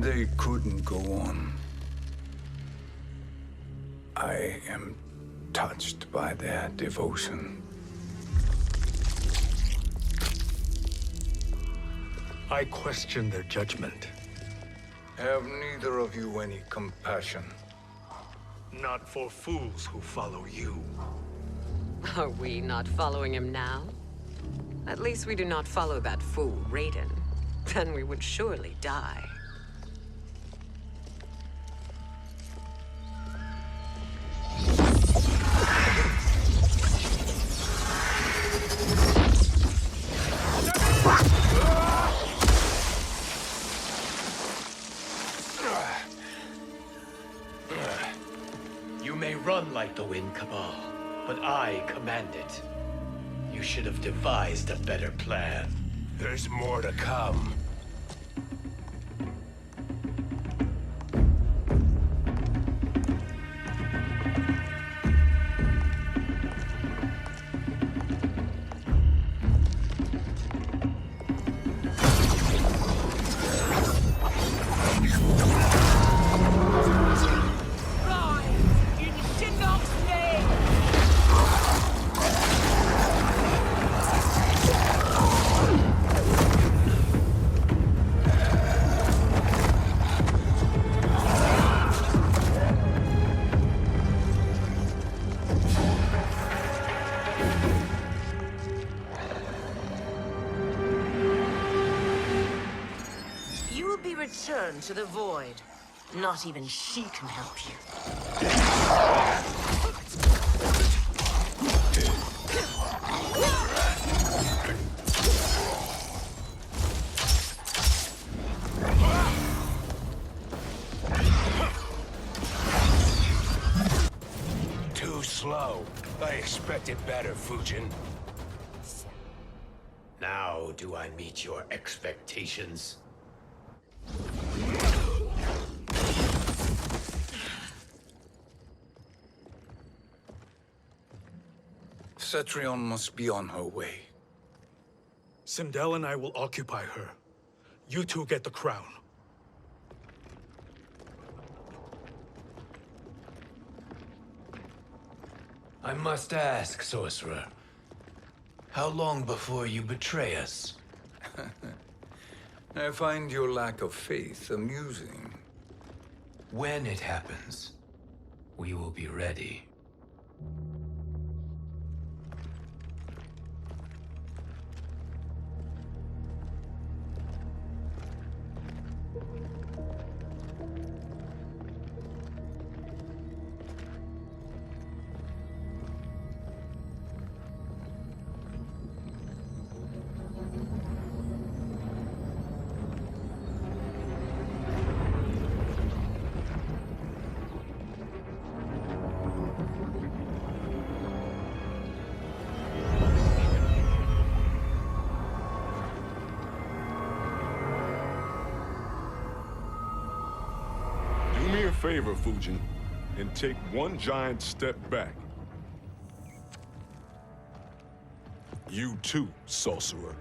They couldn't go on. I am touched by their devotion. I question their judgment. Have neither of you any compassion? Not for fools who follow you. Are we not following him now? At least we do not follow that fool, Raiden. Then we would surely die. You may run like the wind, Cabal, but I command it. You should have devised a better plan. There's more to come. Return to the void. Not even she can help you. Too slow. I expected better, Fujin. Now do I meet your expectations? Cetrion must be on her way. Sindel and I will occupy her. You two get the crown. I must ask, sorcerer. How long before you betray us? I find your lack of faith amusing. When it happens, we will be ready. Do me a favor, Fujin, and take one giant step back. You too, sorcerer.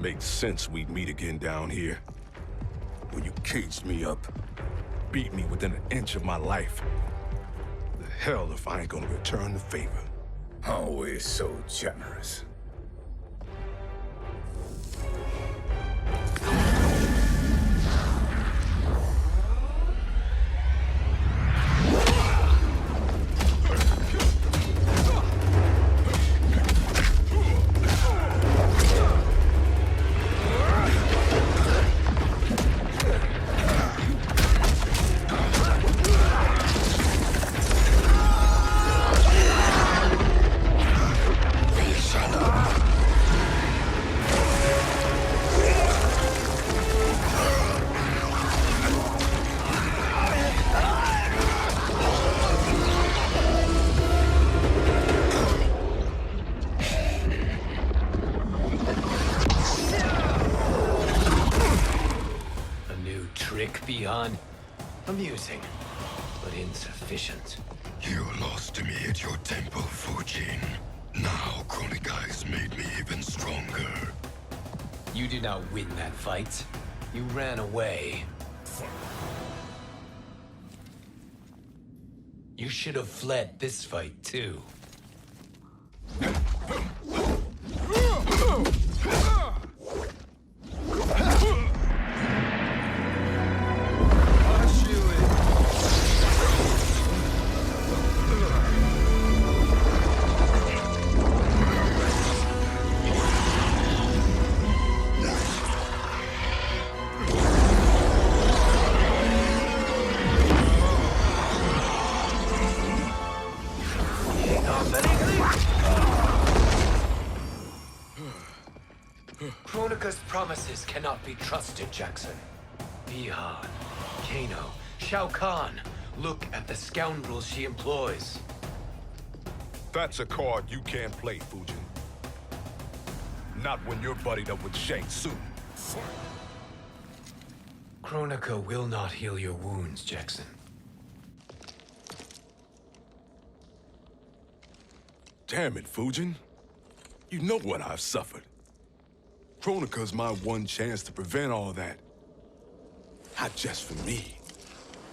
Makes sense we'd meet again down here. When you caged me up, beat me within an inch of my life. The hell if I ain't gonna return the favor. Always so generous. Beyond amusing, but insufficient. You lost to me at your temple, Fujin. Now Kronika has made me even stronger. You did not win that fight. You ran away. You should have fled this fight, too. Kronika's promises cannot be trusted, Jackson. Bihan, Kano, Shao Kahn. Look at the scoundrels she employs. That's a card you can't play, Fujin. Not when you're buddied up with Shang Tsung. Kronika will not heal your wounds, Jackson. Damn it, Fujin. You know what I've suffered. Kronika's my one chance to prevent all that. Not just for me,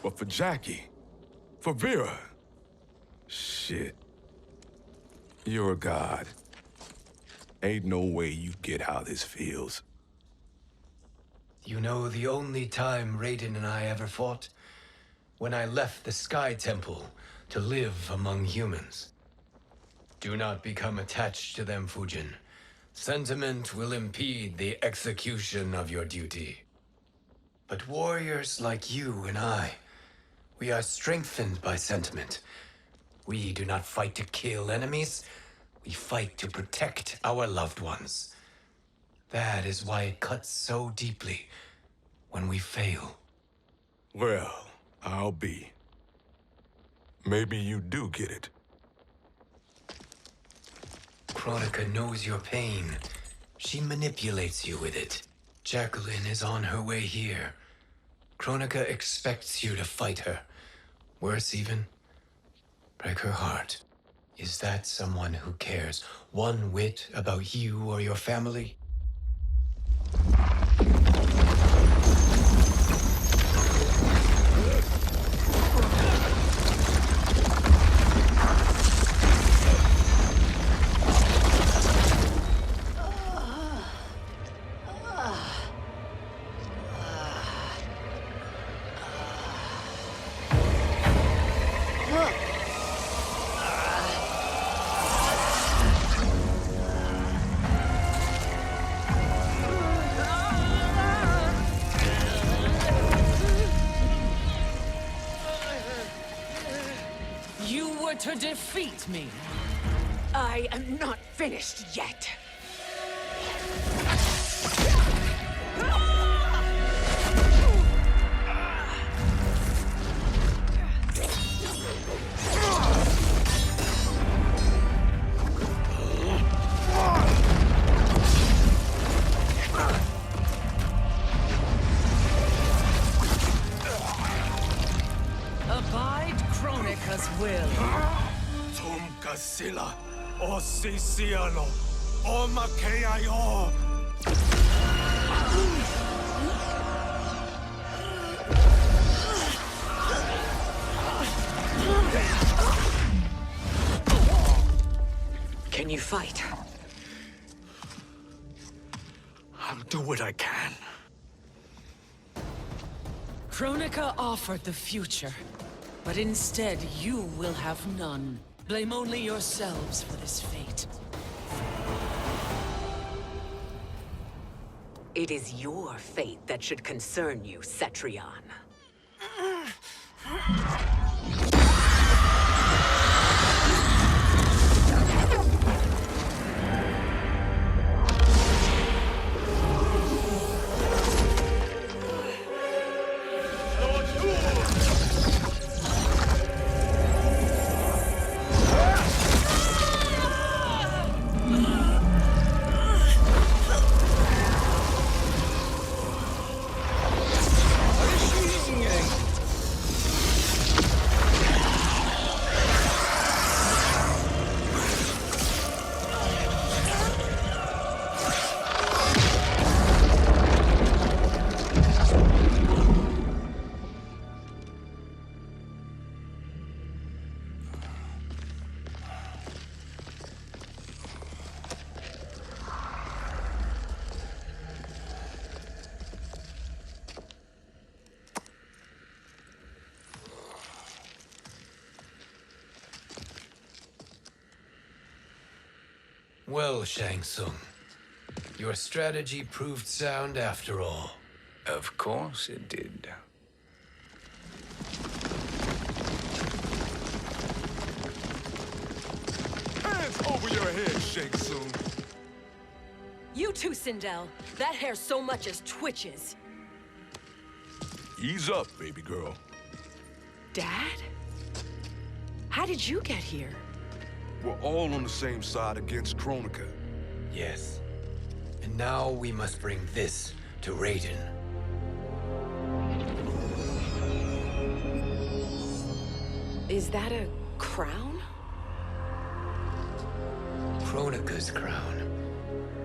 but for Jackie, for Vera. Shit. You're a god. Ain't no way you get how this feels. You know the only time Raiden and I ever fought? When I left the Sky Temple to live among humans. Do not become attached to them, Fujin. Sentiment will impede the execution of your duty. But warriors like you and I, we are strengthened by sentiment. We do not fight to kill enemies. We fight to protect our loved ones. That is why it cuts so deeply when we fail. Well, I'll be. Maybe you do get it. Kronika knows your pain. She manipulates you with it. Jacqueline is on her way here. Kronika expects you to fight her. Worse even, break her heart. Is that someone who cares one whit about you or your family? To defeat me. I am not finished yet. Abide Kronika's will. Sila, o Sisiano, o Makeayo. Can you fight? I'll do what I can. Kronika offered the future, but instead you will have none. Blame only yourselves for this fate. It is your fate that should concern you, Cetrion. Well, Shang Tsung, your strategy proved sound after all. Of course it did. Hands over your head, Shang Tsung. You too, Sindel. That hair so much as twitches. Ease up, baby girl. Dad? How did you get here? We're all on the same side against Kronika. Yes. And now we must bring this to Raiden. Is that a crown? Kronika's crown.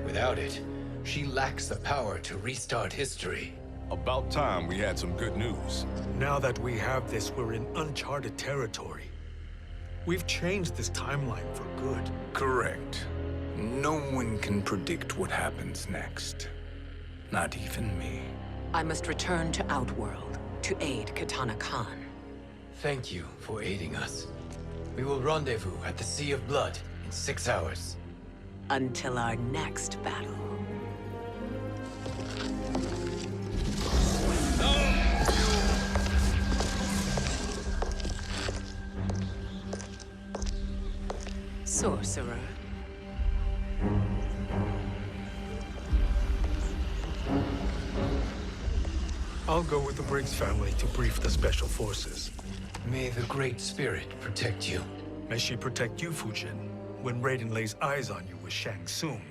Without it, she lacks the power to restart history. About time we had some good news. Now that we have this, we're in uncharted territory. We've changed this timeline for good. Correct. No one can predict what happens next. Not even me. I must return to Outworld to aid Katana Khan. Thank you for aiding us. We will rendezvous at the Sea of Blood in 6 hours. Until our next battle. Sorcerer. I'll go with the Briggs family to brief the Special Forces. May the Great Spirit protect you. May she protect you, Fujin, when Raiden lays eyes on you with Shang Tsung.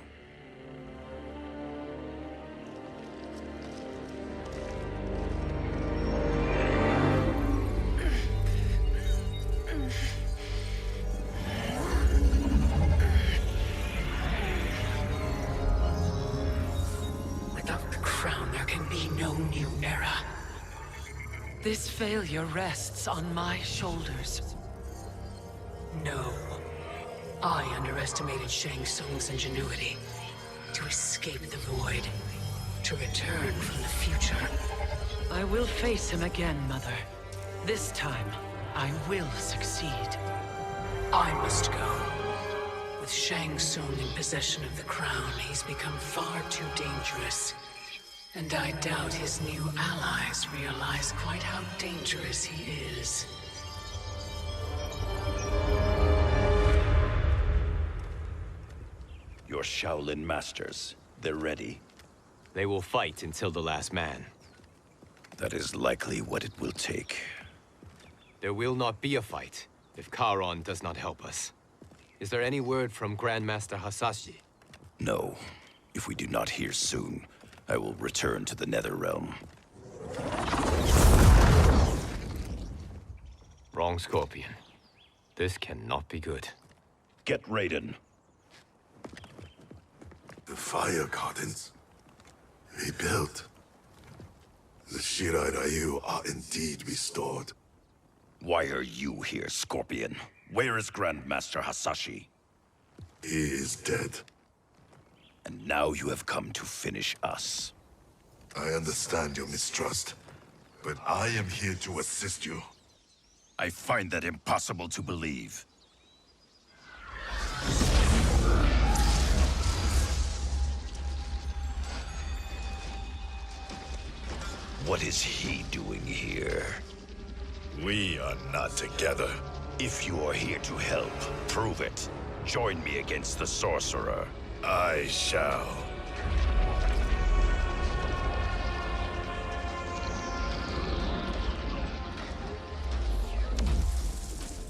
Without the crown, there can be no new era. This failure rests on my shoulders. No. I underestimated Shang Tsung's ingenuity. To escape the void. To return from the future. I will face him again, Mother. This time, I will succeed. I must go. With Shang Tsung in possession of the crown, he's become far too dangerous. And I doubt his new allies realize quite how dangerous he is. Your Shaolin masters, they're ready. They will fight until the last man. That is likely what it will take. There will not be a fight if Charon does not help us. Is there any word from Grandmaster Hasashi? No. If we do not hear soon, I will return to the Netherrealm. Wrong, Scorpion. This cannot be good. Get Raiden. The fire gardens. Rebuilt. The Shirai Ryu are indeed restored. Why are you here, Scorpion? Where is Grandmaster Hasashi? He is dead. And now you have come to finish us. I understand your mistrust, but I am here to assist you. I find that impossible to believe. What is he doing here? We are not together. If you are here to help, prove it. Join me against the Sorcerer. I shall.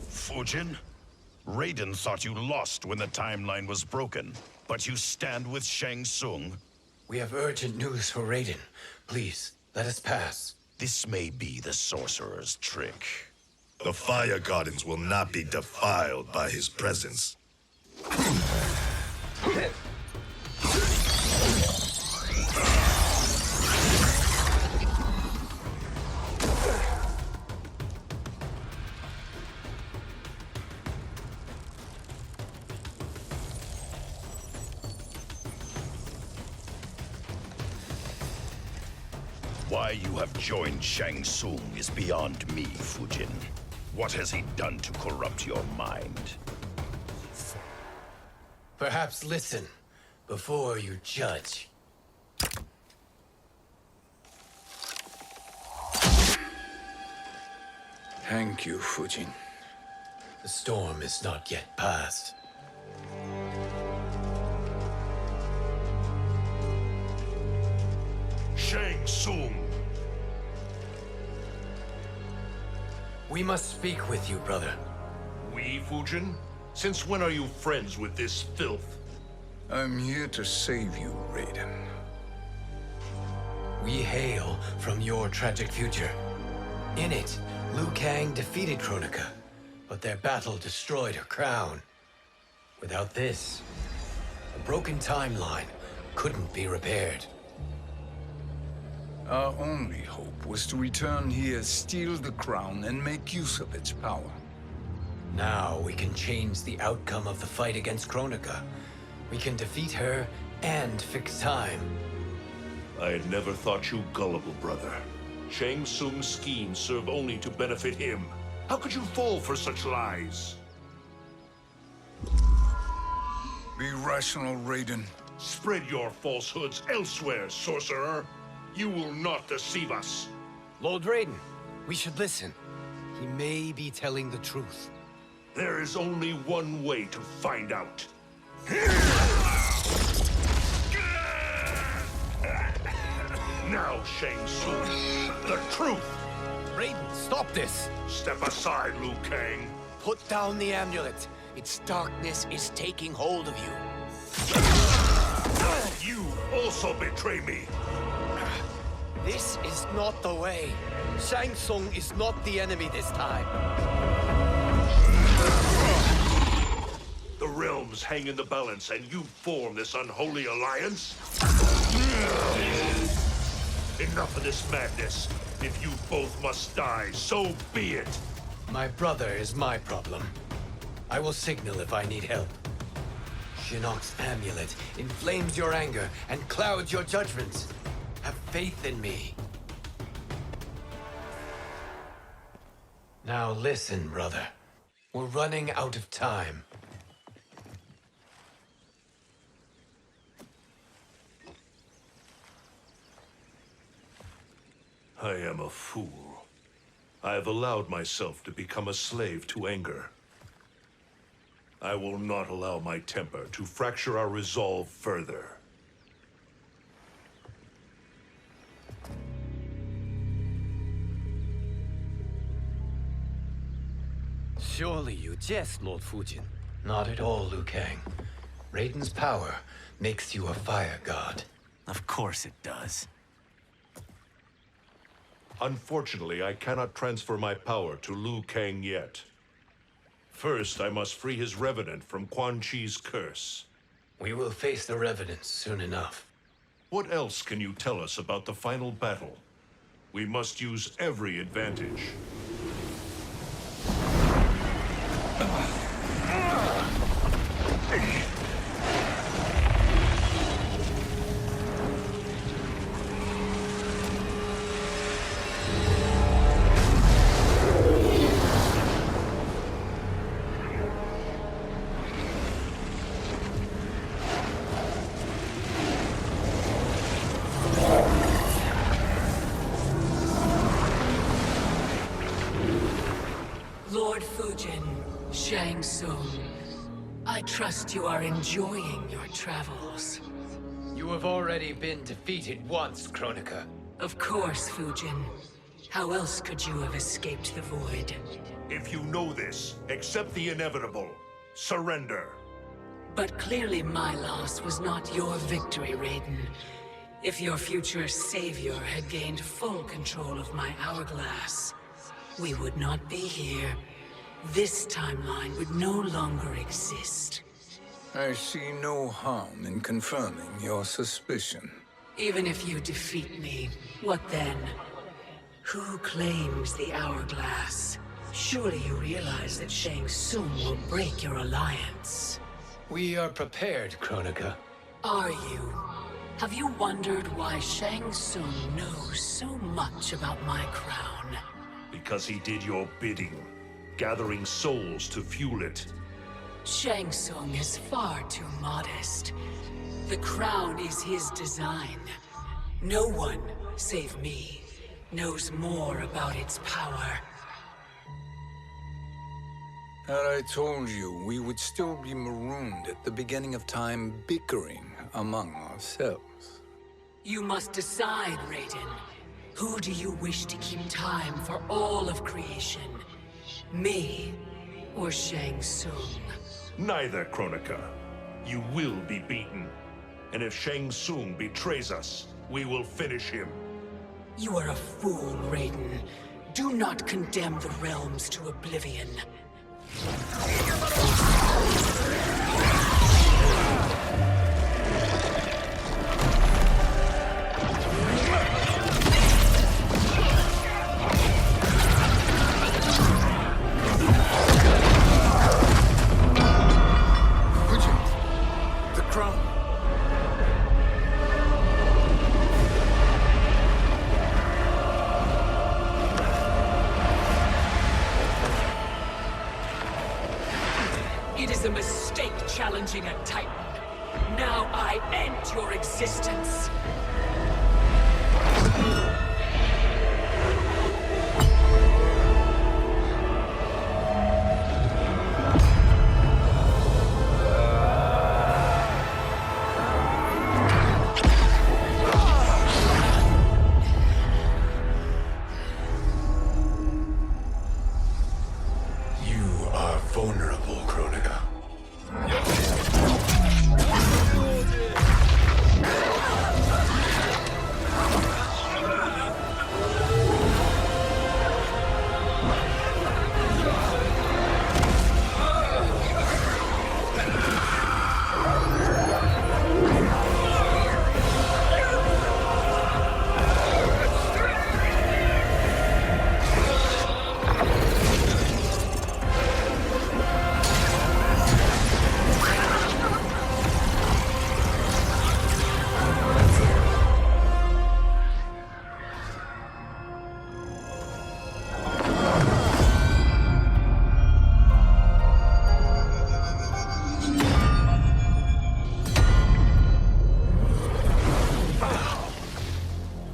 Fujin? Raiden thought you lost when the timeline was broken, but you stand with Shang Tsung. We have urgent news for Raiden. Please, let us pass. This may be the Sorcerer's trick. The fire gardens will not be defiled by his presence. Why you have joined Shang Tsung is beyond me, Fujin. What has he done to corrupt your mind? Perhaps listen before you judge. Thank you, Fujin. The storm is not yet past. Shang Tsung! We must speak with you, brother. We, Fujin? Since when are you friends with this filth? I'm here to save you, Raiden. We hail from your tragic future. In it, Liu Kang defeated Kronika, but their battle destroyed her crown. Without this, a broken timeline couldn't be repaired. Our only hope was to return here, steal the crown, and make use of its power. Now we can change the outcome of the fight against Kronika. We can defeat her and fix time. I had never thought you gullible, brother. Shang Tsung's schemes serve only to benefit him. How could you fall for such lies? Be rational, Raiden. Spread your falsehoods elsewhere, sorcerer. You will not deceive us. Lord Raiden, we should listen. He may be telling the truth. There is only one way to find out. Now, Shang Tsung, the truth! Raiden, stop this! Step aside, Liu Kang. Put down the amulet. Its darkness is taking hold of you. You also betray me. This is not the way. Shang Tsung is not the enemy this time. The realms hang in the balance, and you form this unholy alliance? Enough of this madness. If you both must die, so be it. My brother is my problem. I will signal if I need help. Shinnok's amulet inflames your anger and clouds your judgments. Have faith in me. Now listen, brother. We're running out of time. I am a fool. I have allowed myself to become a slave to anger. I will not allow my temper to fracture our resolve further. Surely you jest, Lord Fujin. Not at all, Liu Kang. Raiden's power makes you a fire god. Of course it does. Unfortunately, I cannot transfer my power to Liu Kang yet. First, I must free his revenant from Quan Chi's curse. We will face the Revenants soon enough. What else can you tell us about the final battle? We must use every advantage. Lord Fujin, Shang Tsung, I trust you are enjoying your travels. You have already been defeated once, Kronika. Of course, Fujin. How else could you have escaped the void? If you know this, accept the inevitable. Surrender. But clearly my loss was not your victory, Raiden. If your future savior had gained full control of my hourglass, we would not be here. This timeline would no longer exist. I see no harm in confirming your suspicion. Even if you defeat me, what then? Who claims the hourglass? Surely you realize that Shang Tsung will break your alliance. We are prepared, Kronika. Are you? Have you wondered why Shang Tsung knows so much about my crown? Because he did your bidding, gathering souls to fuel it. Shang Tsung is far too modest. The crown is his design. No one, save me, knows more about its power. Had I told you, we would still be marooned at the beginning of time, bickering among ourselves. You must decide, Raiden. Who do you wish to keep time for all of creation? Me or Shang Tsung? Neither, Kronika. You will be beaten. And if Shang Tsung betrays us, we will finish him. You are a fool, Raiden. Do not condemn the realms to oblivion. The crown. It is a mistake challenging a Titan. Now I end your existence. You are vulnerable, Kronika.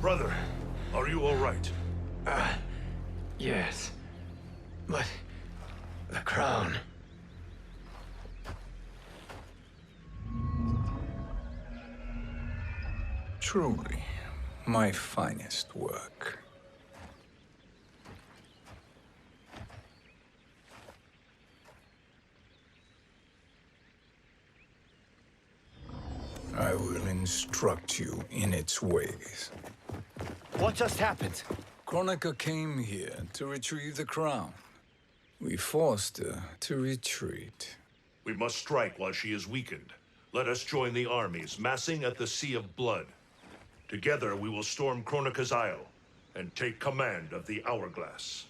Brother, are you all right? Yes. But the crown. Truly, my finest work. I will instruct you in its ways. What just happened? Kronika came here to retrieve the crown. We forced her to retreat. We must strike while she is weakened. Let us join the armies, massing at the Sea of Blood. Together we will storm Kronika's Isle and take command of the Hourglass.